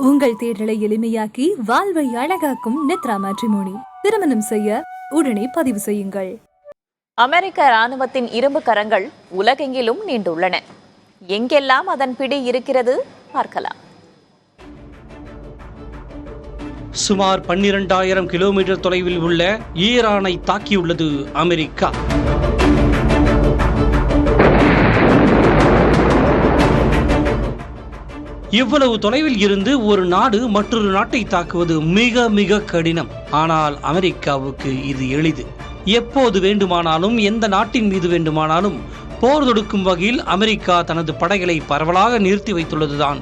உங்கள் தேர்தலை எளிமையாக்கி வாழ்வை அழகாக்கும் நித்ரா மேட்ரிமோனி. திருமணம் செய்ய உடனே பதிவு செய்யுங்கள். அமெரிக்க ராணுவத்தின் இரும்பு கரங்கள் உலகெங்கிலும் நீண்டுள்ளன. எங்கெல்லாம் அதன் பிடி இருக்கிறது பார்க்கலாம். சுமார் 12,000 கிலோமீட்டர் தொலைவில் உள்ள ஈரானை தாக்கியுள்ளது அமெரிக்கா. இவ்வளவு தொலைவில் இருந்து ஒரு நாடு மற்றொரு நாட்டை தாக்குவது மிக மிக கடினம். ஆனால் அமெரிக்காவுக்கு இது எளிது. எப்போது வேண்டுமானாலும் எந்த நாட்டின் மீது வேண்டுமானாலும் போர் தொடுக்கும் வகையில் அமெரிக்கா தனது படைகளை பரவலாக நிறுத்தி வைத்துள்ளதுதான்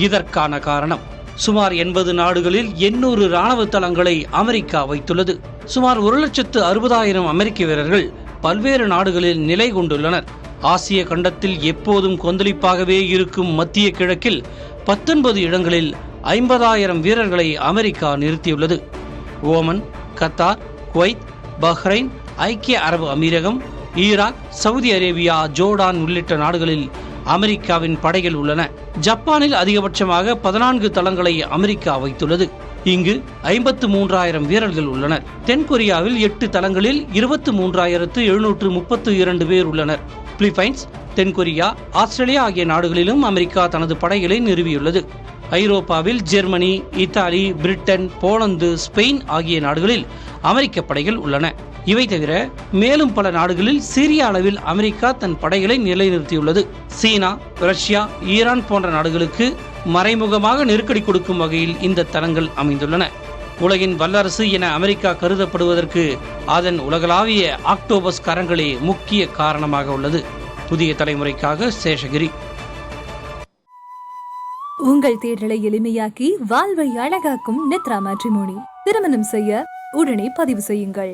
இதற்கான காரணம். சுமார் 80 நாடுகளில் 800 இராணுவ தளங்களை அமெரிக்கா வைத்துள்ளது. சுமார் 1,60,000 அமெரிக்க வீரர்கள் பல்வேறு நாடுகளில் நிலை கொண்டுள்ளனர். ஆசிய கண்டத்தில் எப்போதும் கொந்தளிப்பாகவே இருக்கும் மத்திய கிழக்கில் 19 இடங்களில் 50,000 வீரர்களை அமெரிக்கா நிறுத்தியுள்ளது. ஓமன், கத்தார், குவைத், பஹ்ரைன், ஐக்கிய அரபு அமீரகம், ஈராக், சவுதி அரேபியா, ஜோர்டான் உள்ளிட்ட நாடுகளில் அமெரிக்காவின் படைகள் உள்ளன. ஜப்பானில் அதிகபட்சமாக 14 தளங்களை அமெரிக்கா வைத்துள்ளது. இங்கு 53,000 வீரர்கள் உள்ளனர். தென்கொரியாவில் 8 தளங்களில் 23,732 பேர் உள்ளனர். பிலிப்பைன்ஸ், தென்கொரியா, ஆஸ்திரேலியா ஆகிய நாடுகளிலும் அமெரிக்கா தனது படைகளை நிறுவியுள்ளது. ஐரோப்பாவில் Germany, Italy, Britain, Poland, Spain ஆகிய நாடுகளில் அமெரிக்க படைகள் உள்ளன. இவை தவிர மேலும் பல நாடுகளில் சிறிய அளவில் அமெரிக்கா தன் படைகளை நிலைநிறுத்தியுள்ளது. சீனா, ரஷ்யா, ஈரான் போன்ற நாடுகளுக்கு மறைமுகமாக நெருக்கடி கொடுக்கும் வகையில் இந்த தளங்கள் அமைந்துள்ளன. உலகின் வல்லரசு என அமெரிக்கா கருதப்படுவதற்கு அதன் உலகளாவிய ஆக்டோபஸ் கரங்களே முக்கிய காரணமாக உள்ளது. புதிய தலைமுறைக்காக சேஷகிரி. உங்கள் தேர்தலை எளிமையாக்கி வாழ்வை அழகாக்கும் நித்ரா மேட்ரிமோனி. திருமணம் செய்ய உடனே பதிவு செய்யுங்கள்.